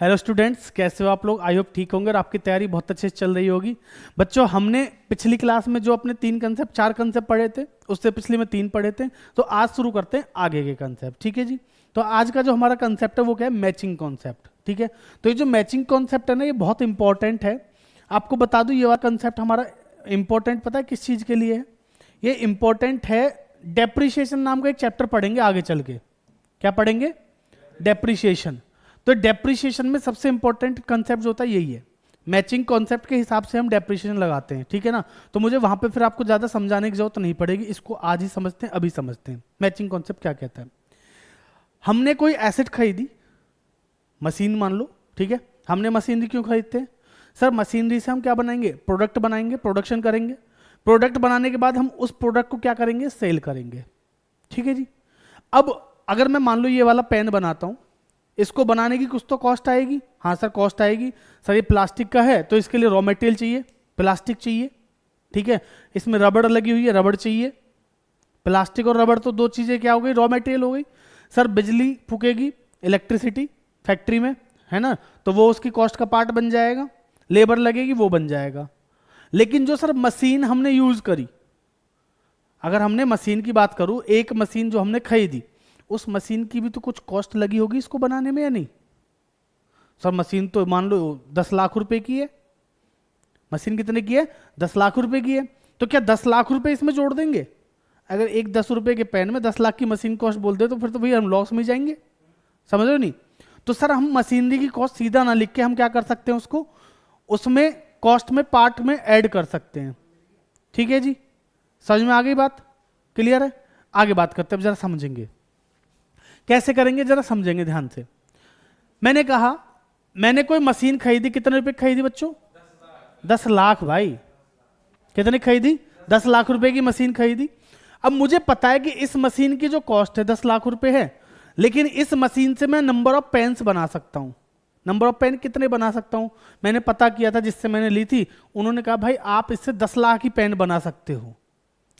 Hello students, कैसे हो आप लोग? आई होप ठीक होंगे और आपकी तैयारी बहुत अच्छे से चल रही होगी। बच्चों, हमने पिछली क्लास में जो अपने 4 कंसेप्ट पढ़े थे, उससे पिछली में 3 पढ़े थे। तो आज शुरू करते हैं आगे के कंसेप्ट, ठीक है जी। तो आज का जो हमारा कंसेप्ट है वो क्या है? मैचिंग कॉन्सेप्ट, ठीक है। तो ये जो मैचिंग कॉन्सेप्ट है ना, ये बहुत इंपॉर्टेंट है। आपको बता दूं, ये वाला कंसेप्ट हमारा इंपॉर्टेंट पता है किस चीज़ के लिए है? ये इंपॉर्टेंट है, डेप्रिसिएशन नाम का एक चैप्टर पढ़ेंगे आगे चल के। क्या पढ़ेंगे? डेप्रिसिएशन। तो डेप्रिसिएशन में सबसे इंपॉर्टेंट कंसेप्ट जो होता है यही है। मैचिंग कॉन्सेप्ट के हिसाब से हम डेप्रिसिएशन लगाते हैं, ठीक है ना। तो मुझे वहां पे फिर आपको ज्यादा समझाने की जरूरत नहीं पड़ेगी, इसको आज ही समझते हैं, अभी समझते हैं मैचिंग कॉन्सेप्ट क्या कहता है। हमने कोई एसेट खरीदी, मशीन मान लो, ठीक है। हमने मशीनरी क्यों खरीदते हैं? सर मशीनरी से हम क्या बनाएंगे? प्रोडक्ट बनाएंगे, प्रोडक्शन करेंगे। प्रोडक्ट बनाने के बाद हम उस प्रोडक्ट को क्या करेंगे? सेल करेंगे, ठीक है जी। अब अगर मैं मान लो ये वाला पेन बनाता हूं, इसको बनाने की कुछ तो कॉस्ट आएगी। हाँ सर, कॉस्ट आएगी। सर ये प्लास्टिक का है तो इसके लिए रॉ मटेरियल चाहिए, प्लास्टिक चाहिए, ठीक है। इसमें रबड़ लगी हुई है, रबड़ चाहिए। प्लास्टिक और रबड़ तो दो चीजें क्या हो गई? रॉ मटेरियल हो गई। सर बिजली फूकेगी, इलेक्ट्रिसिटी फैक्ट्री में, है ना, तो वो उसकी कॉस्ट का पार्ट बन जाएगा। लेबर लगेगी, वो बन जाएगा। लेकिन जो सर मशीन हमने यूज करी, अगर हमने मशीन की बात करूं, एक मशीन जो हमने खरीदी, उस मशीन की भी तो कुछ कॉस्ट लगी होगी इसको बनाने में, या नहीं? सर मशीन तो मान लो 10 लाख रुपए की है। मशीन कितने की है? 10 लाख रुपए की है। तो क्या 10 लाख रुपए इसमें जोड़ देंगे? अगर एक 10 रुपए के पेन में 10 लाख की मशीन कॉस्ट बोल दे तो फिर तो भैया हम लॉस में जाएंगे, समझ रहे हो नहीं? तो सर हम मशीनरी की कॉस्ट सीधा ना लिख के हम क्या कर सकते हैं, उसको उसमें कॉस्ट में पार्ट में ऐड कर सकते हैं, ठीक है जी। समझ में आ गई बात? क्लियर है? आगे बात करते हैं, जरा समझेंगे कैसे करेंगे, जरा समझेंगे ध्यान से। मैंने कहा मैंने कोई मशीन खरीदी, कितने रुपए खरीदी बच्चों? 10 लाख भाई। कितने खरीदी? 10 लाख रुपए की मशीन खरीदी। अब मुझे पता है कि इस मशीन की जो कॉस्ट है 10 लाख रुपए है, लेकिन इस मशीन से मैं नंबर ऑफ पेन्स बना सकता हूं। नंबर ऑफ पेन कितने बना सकता हूं? मैंने पता किया था जिससे मैंने ली थी, उन्होंने कहा भाई आप इससे 10 लाख की पेन बना सकते हो।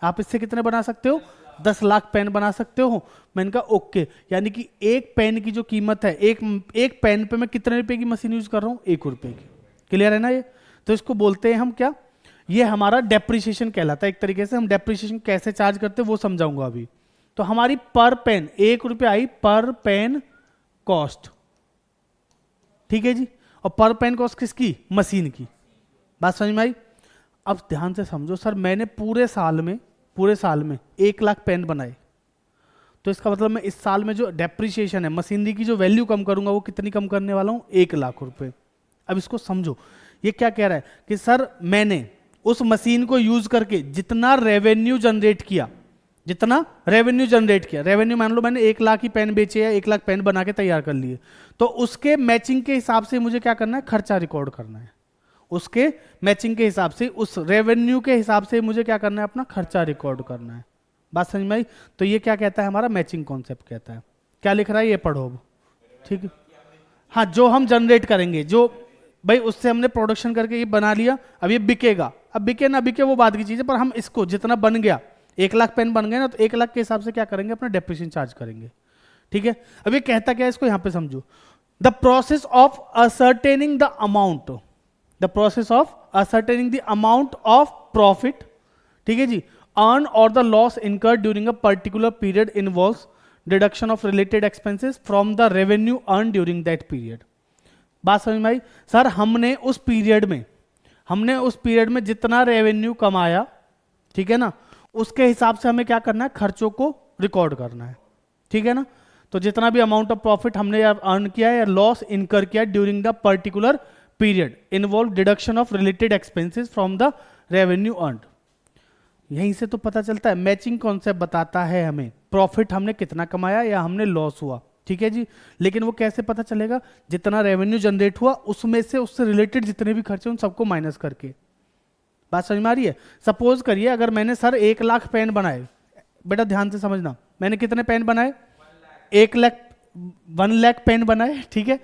आप इससे कितने बना सकते हो? 10 लाख पेन बना सकते हो। मैंने कहा ओके, यानी कि एक पेन की जो कीमत है, एक पेन पे मैं कितने रुपए की मशीन यूज कर रहा हूं? 1 रुपए की। क्लियर है ना ये? तो इसको बोलते हैं हम क्या? ये हमारा डेप्रिसिएशन कहलाता है। एक तरीके से हम डेप्रिसिएशन कैसे चार्ज करते हैं वो समझाऊंगा अभी। तो हमारी पर पेन 1 रुपये आई, पर पेन कॉस्ट, ठीक है जी। और पर पेन कॉस्ट किसकी? मशीन की। बात समझ में आई? अब ध्यान से समझो, सर मैंने पूरे साल में 1 लाख पेन बनाए, तो इसका मतलब मैं इस साल में जो डेप्रिसिएशन है, मशीनरी की जो वैल्यू कम करूंगा, वो कितनी कम करने वाला हूं? 1 लाख रुपए। अब इसको समझो, ये क्या कह रहा है कि सर मैंने उस मशीन को यूज करके जितना रेवेन्यू जनरेट किया, रेवेन्यू मान लो मैंने 1 लाख ही पेन बेचे या 1 लाख पेन बना के तैयार कर लिए, तो उसके मैचिंग के हिसाब से मुझे क्या करना है? खर्चा रिकॉर्ड करना है। उसके मैचिंग के हिसाब से, उस रेवेन्यू के हिसाब से मुझे क्या करना है? अपना खर्चा रिकॉर्ड करना है। बात समझ में आई? तो ये क्या कहता है? हमारा मैचिंग कॉन्सेप्ट कहता है। क्या लिख रहा है ये पढ़ो अब, ठीक है। हाँ, जो हम जनरेट करेंगे, जो भाई उससे हमने प्रोडक्शन करके ये बना लिया, अब ये बिकेगा। अब बिके ना बिके वो बात की चीज है, पर हम इसको जितना बन गया, 1 लाख पेन बन गए ना, तो 1 लाख के हिसाब से क्या करेंगे? अपना डेप्रिसिएशन चार्ज करेंगे, ठीक है। अब ये कहता क्या है, इसको यहां पे समझो। The process of ascertaining the amount, the amount of profit, ठीक है जी, अर्न और the loss incurred during a particular period involves deduction of related expenses from the revenue earn during that period. बात समझ में आई? सर हमने उस period में जितना रेवेन्यू कमाया, ठीक है ना, उसके हिसाब से हमें क्या करना है? खर्चों को रिकॉर्ड करना है, ठीक है ना। तो जितना भी अमाउंट ऑफ प्रॉफिट हमने अर्न किया है या लॉस इनकर किया during the particular period involve deduction of related expenses from the revenue earn. यहीं से तो पता चलता है, मैचिंग कॉन्सेप्ट बताता है हमें प्रॉफिट हमने कितना कमाया या हमने लॉस हुआ, ठीक है जी। लेकिन वो कैसे पता चलेगा? जितना रेवेन्यू जनरेट हुआ उसमें से, उससे रिलेटेड जितने भी खर्चे उन सबको माइनस करके। बात समझ में आ रही है? सपोज करिए अगर मैंने सर 1 लाख पेन बनाए, बेटा ध्यान से समझना, मैंने कितने पेन बनाए? 1 लाख पेन बनाए, ठीक है।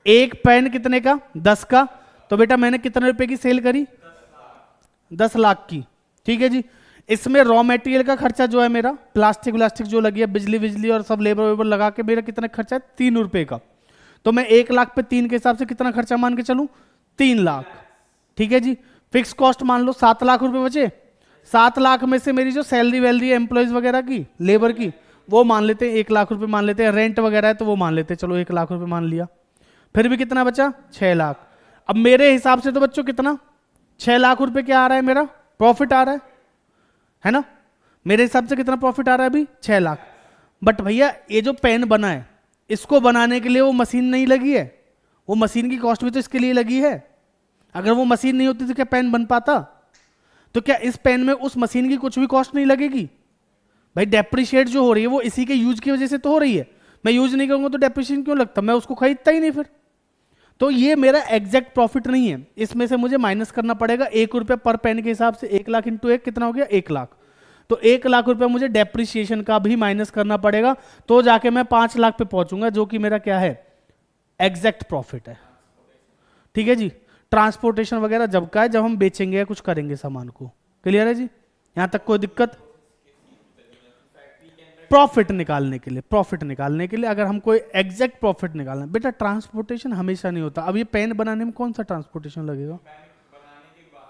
एक पेन कितने का? 10 का। तो बेटा मैंने कितने रुपए की सेल करी? 10 लाख की, ठीक है जी। इसमें रॉ मटेरियल का खर्चा जो है मेरा, प्लास्टिक जो लगी है, बिजली और सब लेबर वेबर लगा के मेरा कितना खर्चा है? 3 रुपए का। तो मैं 1 लाख पे 3 के हिसाब से कितना खर्चा मान के चलूं, 3 लाख। ठीक है जी, फिक्स कॉस्ट मान लो 7 लाख रुपए बचे। 7 लाख में से मेरी जो सैलरी वैलरी है एम्प्लॉयज वगैरह की, लेबर की, वो मान लेते हैं 1 लाख रुपए मान लेते हैं। रेंट वगैरह है तो वो मान लेते हैं, चलो 1 लाख रुपए मान लिया। फिर भी कितना बचा, 6 लाख। अब मेरे हिसाब से तो बच्चों कितना, 6 लाख रुपए क्या आ रहा है, मेरा प्रॉफिट आ रहा है ना। मेरे हिसाब से कितना प्रॉफिट आ रहा है अभी, 6 लाख। बट भैया ये जो पेन बना है, इसको बनाने के लिए वो मशीन नहीं लगी है, वो मशीन की कॉस्ट भी तो इसके लिए लगी है। अगर वो मशीन नहीं होती तो क्या पेन बन पाता? तो क्या इस पेन में उस मशीन की कुछ भी कॉस्ट नहीं लगेगी? भाई डेप्रिशिएट जो हो रही है वो इसी के यूज की वजह से तो हो रही है। मैं यूज नहीं करूंगा तो डेप्रिशिएशन क्यों लगता, मैं उसको खरीदता ही नहीं फिर। तो ये मेरा एग्जैक्ट प्रॉफिट नहीं है, इसमें से मुझे माइनस करना पड़ेगा 1 रुपये पर पेन के हिसाब से। 1 लाख इंटू 1 कितना हो गया, 1 लाख। तो 1 लाख रुपए मुझे डेप्रिसिएशन का भी माइनस करना पड़ेगा, तो जाके मैं 5 लाख पे पहुंचूंगा, जो कि मेरा क्या है, एग्जैक्ट प्रॉफिट है। ठीक है जी, ट्रांसपोर्टेशन वगैरह जब का है, जब हम बेचेंगे या कुछ करेंगे सामान को। क्लियर है जी, यहां तक कोई दिक्कत? प्रॉफिट निकालने के लिए, प्रॉफिट निकालने के लिए अगर हम कोई एग्जैक्ट प्रॉफिट निकालना, बेटा ट्रांसपोर्टेशन हमेशा नहीं होता। अब ये पेन बनाने में कौन सा ट्रांसपोर्टेशन लगेगा,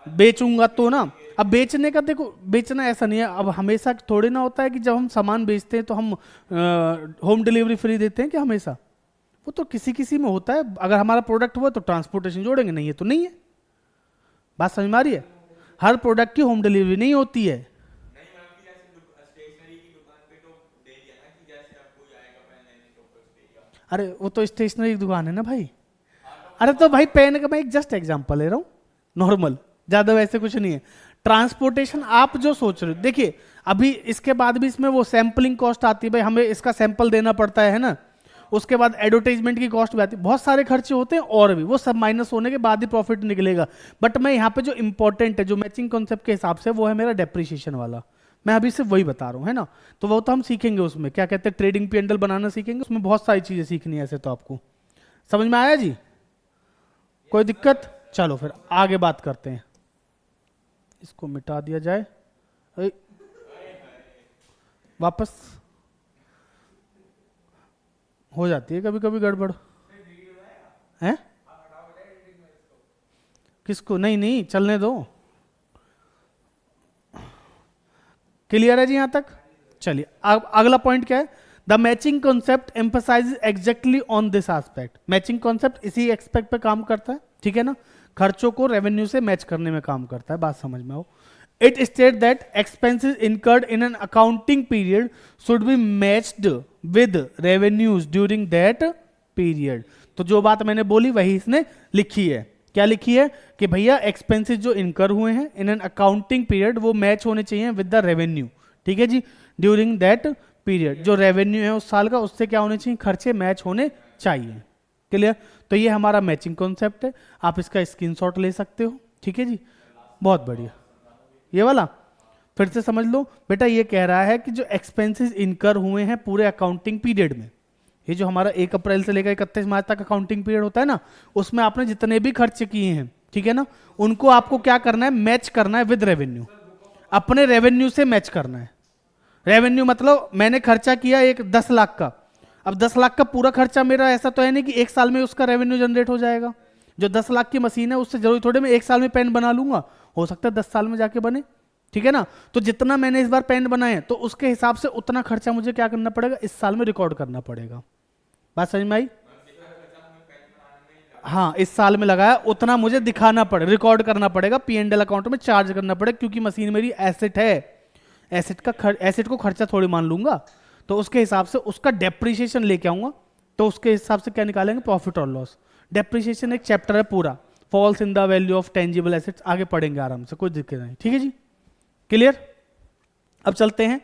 बेचूंगा तो ना। अब बेचने का देखो, बेचना ऐसा नहीं है, अब हमेशा थोड़ी ना होता है कि जब हम सामान बेचते हैं तो हम होम डिलीवरी फ्री देते हैं कि हमेशा, वो तो किसी किसी में होता है। अगर हमारा प्रोडक्ट हुआ तो ट्रांसपोर्टेशन जोड़ेंगे, नहीं है तो नहीं है। बात समझ में आ रही है? हर प्रोडक्ट की होम डिलीवरी नहीं होती है। अरे वो तो स्टेशनरी की दुकान है ना भाई। अरे तो भाई पेन का मैं एक जस्ट एग्जांपल ले रहा हूँ, नॉर्मल, ज्यादा वैसे कुछ नहीं है। ट्रांसपोर्टेशन आप जो सोच रहे हो, देखिए अभी इसके बाद भी इसमें वो सैंपलिंग कॉस्ट आती है, भाई हमें इसका सैंपल देना पड़ता है ना। उसके बाद एडवर्टाइजमेंट की कॉस्ट भी आती है, बहुत सारे खर्चे होते हैं और भी, वो सब माइनस होने के बाद ही प्रॉफिट निकलेगा। बट मैं यहाँ पे जो इंपॉर्टेंट है, जो मैचिंग कॉन्सेप्ट के हिसाब से, वो है मेरा डेप्रिसिएशन वाला। मैं अभी सिर्फ वही बता रहा हूँ, है ना। तो वो तो हम सीखेंगे, उसमें क्या कहते हैं ट्रेडिंग P&L बनाना सीखेंगे, उसमें बहुत सारी चीजें सीखनी है। ऐसे तो आपको समझ में आया जी, कोई दिक्कत? चलो फिर आगे बात करते हैं। इसको मिटा दिया जाए, वापस हो जाती है कभी कभी गड़बड़ है। किसको? नहीं नहीं, चलने दो। क्लियर है जी यहां तक? चलिए अगला पॉइंट क्या है, the matching concept emphasize exactly on this aspect. Matching concept इसी एक्सपेक्ट पे काम करता है, ठीक है ना, खर्चों को रेवेन्यू से मैच करने में काम करता है। बात समझ में आओ। It state that expenses incurred in an accounting period should be matched with revenues during that period. तो जो बात मैंने बोली वही इसने लिखी है। क्या लिखी है कि भैया एक्सपेंसेस जो इनकर हुए हैं इन एन अकाउंटिंग पीरियड, वो मैच होने चाहिए विद द रेवेन्यू। ठीक है जी, ड्यूरिंग दैट पीरियड, जो रेवेन्यू है उस साल का, उससे क्या होने चाहिए, खर्चे मैच होने चाहिए। क्लियर? तो ये हमारा मैचिंग कॉन्सेप्ट है, आप इसका स्क्रीनशॉट ले सकते हो। ठीक है जी, बहुत बढ़िया। ये वाला फिर से समझ लो बेटा, ये कह रहा है कि जो एक्सपेंसेस इनकर हुए हैं पूरे अकाउंटिंग पीरियड में, ये जो हमारा 1 अप्रैल से लेकर 31 मार्च तक अकाउंटिंग पीरियड होता है ना, उसमें आपने जितने भी खर्चे किए हैं, ठीक है ना, उनको आपको क्या करना है, मैच करना है विद रेवेन्यू, अपने रेवेन्यू से मैच करना है। रेवेन्यू मतलब मैंने खर्चा किया एक 10 लाख का, अब 10 लाख का पूरा खर्चा मेरा, ऐसा तो है नहीं कि 1 साल में उसका रेवेन्यू जनरेट हो जाएगा। जो 10 लाख की मशीन है उससे जरूरी थोड़े मैं 1 साल में पेन बना लूंगा, हो सकता है 10 साल में जाके बने। ठीक है ना, तो जितना मैंने इस बार पेन बनाए तो उसके हिसाब से उतना खर्चा मुझे क्या करना पड़ेगा, इस साल में रिकॉर्ड करना पड़ेगा। बात समझ में आई? हाँ, इस साल में लगाया उतना मुझे दिखाना पड़े, रिकॉर्ड करना पड़ेगा, P&L अकाउंट में चार्ज करना पड़ेगा, क्योंकि मशीन मेरी एसेट है। एसेट को खर्चा थोड़ी मान लूंगा, तो उसके हिसाब से उसका डेप्रिसिएशन लेके आऊंगा, तो उसके हिसाब से क्या निकालेंगे, प्रॉफिट और लॉस। डेप्रिसिएशन एक चैप्टर है पूरा, falls in the value of tangible assets, आगे पढ़ेंगे आराम से, कोई दिक्कत नहीं। ठीक है जी, क्लियर? अब चलते हैं,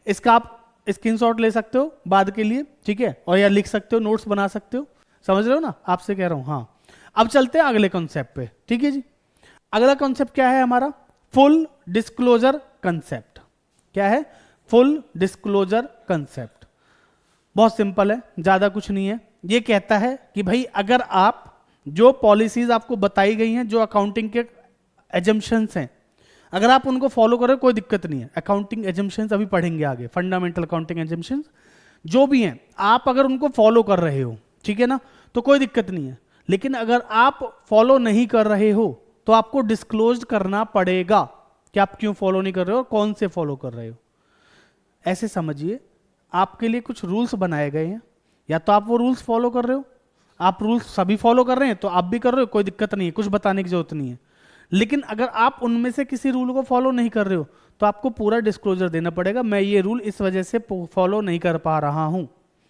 इसका आप स्क्रीनशॉट ले सकते हो बाद के लिए, ठीक है, और या लिख सकते हो, नोट्स बना सकते हो, समझ रहे हो ना, आपसे कह रहा हूं। हाँ, अब चलते हैं अगले कॉन्सेप्ट पे। ठीक है जी, अगला कॉन्सेप्ट क्या है हमारा, फुल डिस्क्लोजर कंसेप्ट। क्या है? Full disclosure concept. बहुत सिंपल है, ज्यादा कुछ नहीं है। ये कहता है कि भाई अगर आप जो पॉलिसीज आपको बताई गई हैं, जो अकाउंटिंग के एजम्पशंस हैं, अगर आप उनको फॉलो करो कोई दिक्कत नहीं है। अकाउंटिंग एजम्पशंस अभी पढ़ेंगे आगे, फंडामेंटल अकाउंटिंग एजम्पशंस जो भी हैं, आप अगर उनको फॉलो कर रहे हो, ठीक है ना, तो कोई दिक्कत नहीं है। लेकिन अगर आप फॉलो नहीं कर रहे हो तो आपको डिस्क्लोज करना पड़ेगा कि आप क्यों फॉलो नहीं कर रहे हो और कौन से फॉलो कर रहे हो। ऐसे समझिए आपके लिए कुछ रूल्स बनाए गए हैं, या तो आप वो रूल्स फॉलो कर रहे हो, आप रूल्स सभी फॉलो कर रहे हैं तो आप भी कर रहे हो, कोई दिक्कत नहीं है, कुछ बताने की जरूरत नहीं है। लेकिन अगर आप उनमें से किसी रूल को फॉलो नहीं कर रहे हो तो आपको पूरा डिस्क्लोजर देना पड़ेगा, मैं ये रूल इस वजह से फॉलो नहीं कर पा रहा हूं।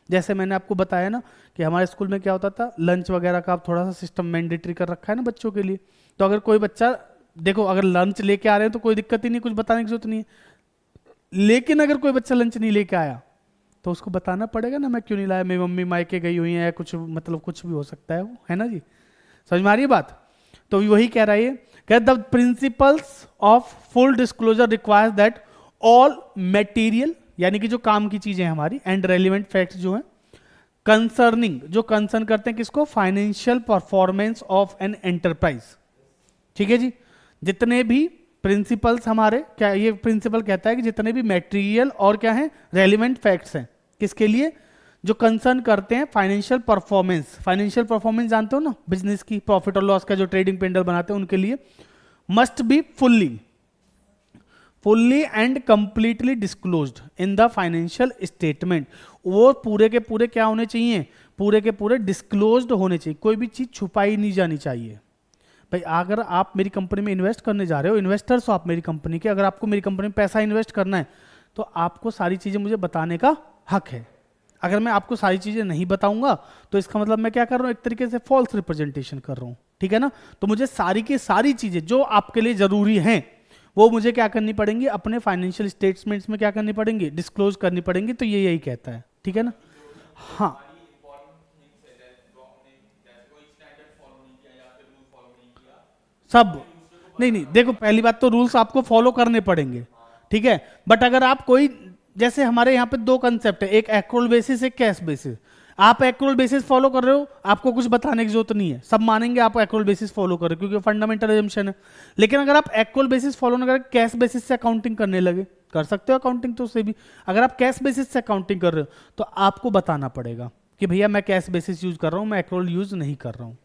जैसे मैंने आपको बताया ना कि हमारे स्कूल में क्या होता था, लंच वगैरह का आप थोड़ा सा सिस्टम मैंडेटरी कर रखा है ना बच्चों के लिए। तो अगर कोई बच्चा, देखो अगर लंच लेके आ रहे हैं तो कोई दिक्कत ही नहीं, कुछ बताने की जरूरत नहीं है। लेकिन अगर कोई बच्चा लंच नहीं लेके आया तो उसको बताना पड़ेगा ना, मैं क्यों नहीं लाया, मेरी मम्मी मायके गई हुई है, कुछ मतलब कुछ भी हो सकता है वो, है ना जी। समझ में आ रही है बात। तो वही कह रहा है कि the principles of full disclosure requires that all material, यानी कि जो काम की चीजें हैं हमारी, एंड रेलिवेंट फैक्ट्स जो हैं कंसर्निंग, जो कंसर्न करते हैं किसको, financial performance of an enterprise. ठीक है जी। जितने भी प्रिंसिपल्स हमारे, क्या ये प्रिंसिपल कहता है कि जितने भी मटेरियल और क्या है रेलिवेंट फैक्ट्स हैं किसके लिए, जो कंसर्न करते हैं फाइनेंशियल परफॉर्मेंस। फाइनेंशियल परफॉर्मेंस जानते हो ना, बिजनेस की प्रॉफिट और लॉस का जो ट्रेडिंग पेंडल बनाते हैं उनके लिए, must be fully and completely disclosed in the financial statement. वो पूरे के पूरे क्या होने चाहिए, पूरे के पूरे डिस्क्लोज्ड होने चाहिए, कोई भी चीज छुपाई नहीं जानी चाहिए। भाई अगर आप मेरी कंपनी में इन्वेस्ट करने जा रहे हो, इन्वेस्टर्स हो आप मेरी कंपनी के, अगर आपको मेरी कंपनी में पैसा इन्वेस्ट करना है तो आपको सारी चीजें मुझे बताने का हक है। अगर मैं आपको सारी चीजें नहीं बताऊंगा तो इसका मतलब मैं क्या कर रहा हूं, एक तरीके से फॉल्स रिप्रेजेंटेशन कर रहा हूं, ठीक है ना। तो मुझे सारी की सारी चीजें जो आपके लिए जरूरी हैं वो मुझे क्या करनी पड़ेंगी, अपने फाइनेंशियल स्टेटमेंट्स में क्या करनी पड़ेंगी, डिस्क्लोज करनी पड़ेंगी। तो ये यही कहता है, ठीक है ना। हाँ सब नहीं नहीं, देखो पहली बात तो रूल्स आपको फॉलो करने पड़ेंगे, ठीक है। बट अगर आप कोई, जैसे हमारे यहाँ पे दो कंसेप्ट है, एक एक्रूअल बेसिस, एक कैश बेसिस। आप एक्रूअल बेसिस फॉलो कर रहे हो, आपको कुछ बताने की जरूरत नहीं है, सब मानेंगे आप एक्रूअल बेसिस फॉलो कर रहे हो क्योंकि फंडामेंटल एजम्पशन है। लेकिन अगर आप एक्रूअल बेसिस फॉलो ना करें, कैश बेसिस से अकाउंटिंग करने लगे, कर सकते हो अकाउंटिंग तो उससे भी। अगर आप कैश बेसिस से अकाउंटिंग कर रहे हो तो आपको बताना पड़ेगा कि भैया मैं कैश बेसिस यूज कर रहा हूँ, मैं एक्रूअल यूज नहीं कर रहा हूँ।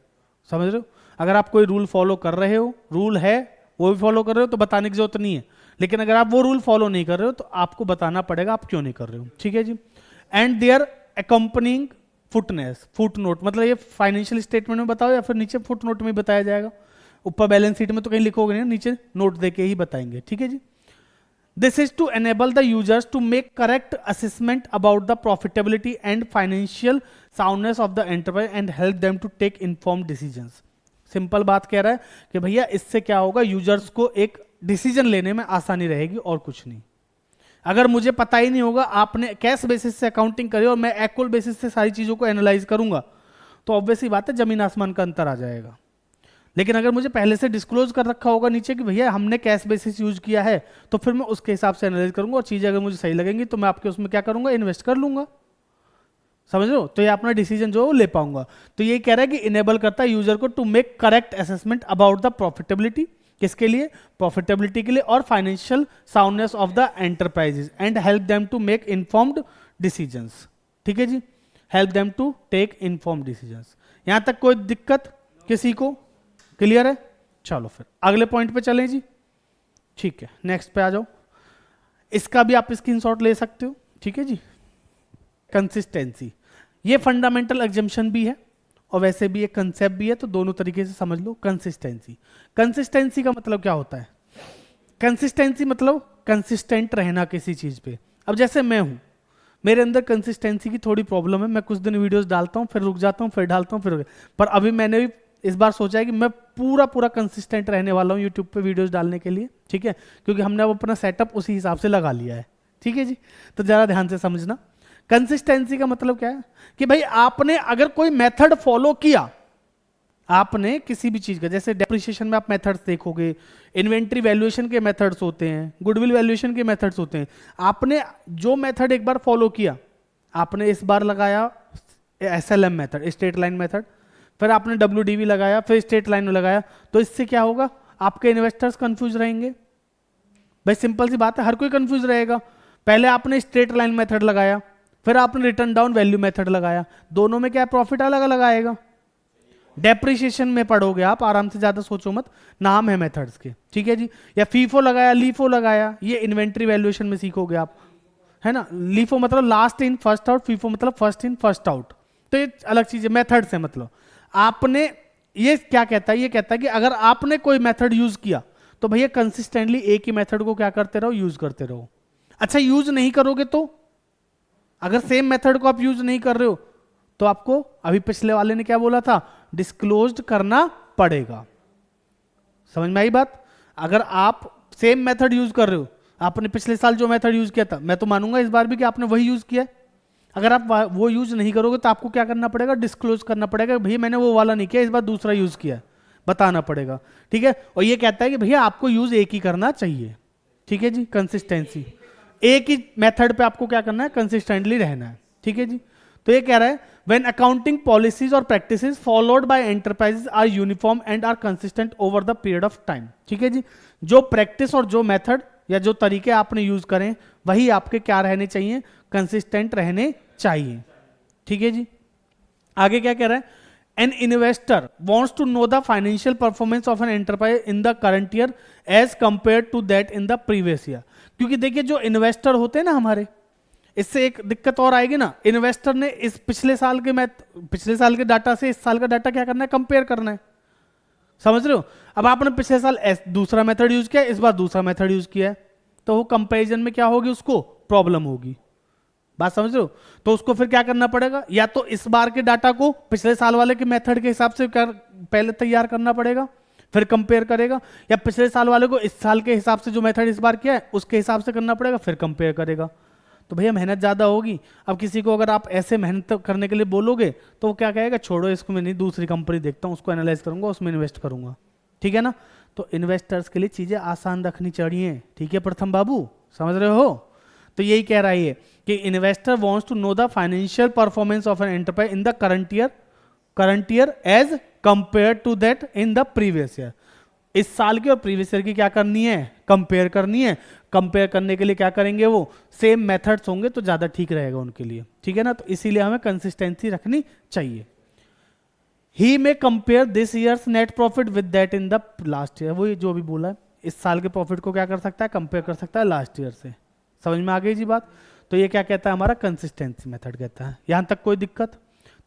समझ रहे हो। अगर आप कोई रूल फॉलो कर रहे हो, रूल है वो भी फॉलो कर रहे हो तो बताने की जरूरत नहीं है। लेकिन अगर आप वो रूल फॉलो नहीं कर रहे हो तो आपको बताना पड़ेगा आप क्यों नहीं कर रहे हो, ठीक है जी। And there accompanying foot note, मतलब ये फाइनेंशियल स्टेटमेंट में बताओ या फिर नीचे फुट नोट में बताया जाएगा, ऊपर बैलेंस शीट में तो कहीं लिखोगे नहीं, नीचे नोट देके ही बताएंगे, ठीक है जी। This is to enable the users to make correct assessment about the profitability and financial soundness of the enterprise and help them to take informed decisions. Simple बात कह रहा है कि भैया इससे क्या होगा, यूजर्स को एक डिसीजन लेने में आसानी रहेगी और कुछ नहीं। अगर मुझे पता ही नहीं होगा, आपने कैश बेसिस से अकाउंटिंग करी और मैं एक्रूअल बेसिस से सारी चीजों को एनालाइज करूंगा तो ऑब्वियसली बात है जमीन आसमान का अंतर आ जाएगा। लेकिन अगर मुझे पहले से डिस्क्लोज कर रखा होगा नीचे कि भैया हमने कैश बेसिस यूज किया है, तो फिर मैं उसके हिसाब से एनालाइज करूंगा और चीजें अगर मुझे सही लगेंगी तो मैं आपके उसमें क्या करूंगा, इन्वेस्ट कर लूंगा। समझ लो, तो ये अपना डिसीजन जो ले पाऊंगा। तो ये कह रहा है कि इनेबल करता है यूजर को to make correct assessment about the profitability, किसके लिए, प्रॉफिटेबिलिटी के लिए, और financial soundness of the enterprises and help them to make informed decisions. ठीक है जी, help them to take informed decisions. यहां तक कोई दिक्कत किसी को, क्लियर है। चलो फिर अगले पॉइंट पे चलें जी। ठीक है, नेक्स्ट पे आ जाओ। इसका भी आप स्क्रीनशॉट ले सकते हो, ठीक है जी। कंसिस्टेंसी, ये फंडामेंटल एग्जम्पशन भी है और वैसे भी एक कंसेप्ट भी है, तो दोनों तरीके से समझ लो। कंसिस्टेंसी का मतलब क्या होता है, कंसिस्टेंसी मतलब कंसिस्टेंट रहना किसी चीज पे। अब जैसे मैं हूं, मेरे अंदर कंसिस्टेंसी की थोड़ी प्रॉब्लम है, मैं कुछ दिन वीडियोस डालता हूं, फिर रुक जाता हूं, फिर डालता हूं, फिर पर अभी मैंने भी इस बार सोचा है कि मैं पूरा कंसिस्टेंट रहने वाला हूं यूट्यूब पे वीडियोस डालने के लिए, ठीक है, क्योंकि हमने अब अपना सेटअप उसी हिसाब से लगा लिया है, ठीक है जी। तो जरा ध्यान से समझना, कंसिस्टेंसी का मतलब क्या है कि भाई आपने अगर कोई मेथड फॉलो किया, आपने किसी भी चीज का, जैसे डेप्रिसिएशन में आप मेथड्स देखोगे, इन्वेंट्री वैल्यूएशन के मेथड्स होते हैं, गुडविल वैल्यूएशन के मेथड्स होते हैं। आपने जो मेथड एक बार फॉलो किया, आपने इस बार लगाया SLM method, straight line method, फिर आपने WDV लगाया, फिर स्ट्रेट लाइन में लगाया, तो इससे क्या होगा, आपके इन्वेस्टर्स कंफ्यूज रहेंगे। भाई सिंपल सी बात है, हर कोई कंफ्यूज रहेगा। पहले आपने स्ट्रेट लाइन मेथड लगाया, फिर आपने रिटर्न डाउन वैल्यू मेथड लगाया, दोनों में क्या प्रॉफिट अलग अलग आएगा। डेप्रिसिएशन में पढ़ोगे आप, आराम से, ज्यादा सोचो मत, नाम है मेथड्स के, ठीक है जी। या फीफो लगाया, लीफो लगाया, ये इन्वेंट्री वैल्यूएशन में सीखोगे आप, है ना। लीफो मतलब last in first out, FIFO मतलब फर्स्ट इन फर्स्ट आउट, तो ये अलग चीज है, मेथड से मतलब आपने, ये क्या कहता है, ये कहता है कि अगर आपने कोई मेथड यूज किया तो भैया कंसिस्टेंटली एक ही मेथड को क्या करते रहो, यूज करते रहो। अच्छा यूज नहीं करोगे तो, अगर सेम मेथड को आप यूज नहीं कर रहे हो तो आपको, अभी पिछले वाले ने क्या बोला था, डिस्क्लोज्ड करना पड़ेगा। समझ में आई बात। अगर आप सेम मेथड यूज कर रहे हो, आपने पिछले साल जो मेथड यूज किया था, मैं तो मानूंगा इस बार भी कि आपने वही यूज किया। अगर आप वो यूज नहीं करोगे तो आपको क्या करना पड़ेगा, डिस्क्लोज करना पड़ेगा, भैया मैंने वो वाला नहीं किया, इस बार दूसरा यूज किया, बताना पड़ेगा, ठीक है। और ये कहता है कि भैया आपको यूज एक ही करना चाहिए, ठीक है जी। कंसिस्टेंसी, एक ही मेथड पे आपको क्या करना है, कंसिस्टेंटली रहना है, ठीक है जी। तो ये कह रहा है व्हेन अकाउंटिंग पॉलिसीज और practices followed by enterprises are uniform and are consistent over the period of time, ठीक है जी। जो प्रैक्टिस और जो मेथड या जो तरीके आपने यूज करें वही आपके क्या रहने चाहिए, कंसिस्टेंट रहने चाहिए, ठीक है जी। आगे क्या कह रहा है, an investor wants to know the financial performance of an enterprise in the current year as compare to that in the previous year. क्योंकि देखिए जो इन्वेस्टर होते हैं ना हमारे, इससे एक दिक्कत और आएगी ना, इन्वेस्टर ने इस पिछले साल के डाटा से इस साल का डाटा क्या करना है, कंपेयर करना है, समझ रहे हो। अब आपने पिछले साल दूसरा मेथड यूज किया, इस बार दूसरा मेथड यूज किया है, तो वो कंपैरिजन में क्या होगी, उसको प्रॉब्लम होगी, बात समझ रहे हो। तो उसको फिर क्या करना पड़ेगा, या तो इस बार के डाटा को पिछले साल वाले के मेथड के हिसाब से पहले तैयार करना पड़ेगा, फिर कंपेयर करेगा, या पिछले साल वाले को इस साल के हिसाब से जो मेथड इस बार किया है उसके हिसाब से करना पड़ेगा, फिर कंपेयर करेगा। तो भैया मेहनत ज़्यादा होगी। अब किसी को अगर आप ऐसे मेहनत करने के लिए बोलोगे तो वो क्या कहेगा, छोड़ो इसको, मैं नहीं, दूसरी कंपनी देखता हूँ, उसको एनालाइज करूंगा, उसमें इन्वेस्ट करूंगा, ठीक है ना। तो इन्वेस्टर्स के लिए चीज़ें आसान रखनी चाहिए, ठीक है प्रथम बाबू, समझ रहे हो। तो यही कह रहा है कि investor wants to know the financial performance of an enterprise in the current year as compare to that in the previous year. इस साल की और प्रीवियस ईयर की क्या करनी है, कंपेयर करनी है। कंपेयर करने के लिए क्या करेंगे, वो सेम मेथड्स होंगे तो ज्यादा ठीक रहेगा उनके लिए, ठीक है ना। तो इसीलिए हमें कंसिस्टेंसी रखनी चाहिए। ही में compare this years net profit with that in the last year. वो जो भी बोला है, इस साल के प्रॉफिट को क्या कर सकता है, कंपेयर कर सकता है लास्ट ईयर से। समझ में आ गई जी बात। तो ये क्या कहता है, हमारा कंसिस्टेंसी मेथड कहता है। यहां तक कोई दिक्कत,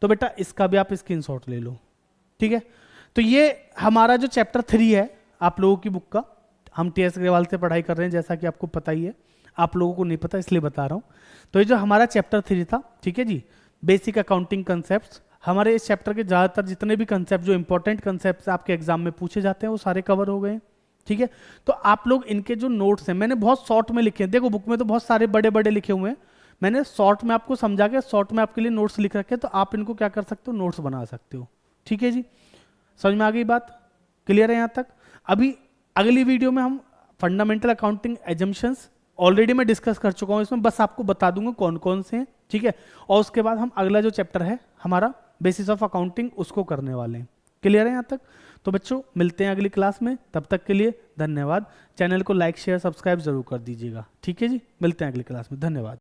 तो बेटा इसका भी आप स्क्रीनशॉट ले लो, ठीक है। तो ये हमारा जो चैप्टर 3 है आप लोगों की बुक का, हम टीएस अग्रवाल से पढ़ाई कर रहे हैं, जैसा कि आपको पता ही है, आप लोगों को नहीं पता इसलिए बता रहा हूं। तो ये जो हमारा चैप्टर 3 था, ठीक है जी, बेसिक अकाउंटिंग कंसेप्ट, हमारे इस चैप्टर के ज़्यादातर जितने भी कंसेप्ट जो इंपॉर्टेंट कंसेप्ट आपके एग्जाम में पूछे जाते हैं वो सारे कवर हो गए हैं, ठीक है। तो आप लोग इनके जो नोट्स हैं, मैंने बहुत शॉर्ट में लिखे हैं, देखो बुक में तो बहुत सारे बड़े बड़े लिखे हुए हैं, मैंने शॉर्ट में आपको समझा के शॉर्ट में आपके लिए नोट्स लिख रखे हैं, तो आप इनको क्या कर सकते हो, नोट्स बना सकते हो, ठीक है जी। समझ में आ गई बात, क्लियर है यहाँ तक। अभी अगली वीडियो में हम फंडामेंटल अकाउंटिंग एजम्पशंस ऑलरेडी मैं डिस्कस कर चुका हूँ इसमें, बस आपको बता दूंगा कौन कौन से हैं, ठीक है। और उसके बाद हम अगला जो चैप्टर है हमारा बेसिस ऑफ अकाउंटिंग उसको करने वाले हैं, क्लियर है यहाँ तक। तो बच्चों मिलते हैं अगली क्लास में, तब तक के लिए धन्यवाद। चैनल को लाइक शेयर सब्सक्राइब जरूर कर दीजिएगा, ठीक है जी। मिलते हैं अगली क्लास में, धन्यवाद।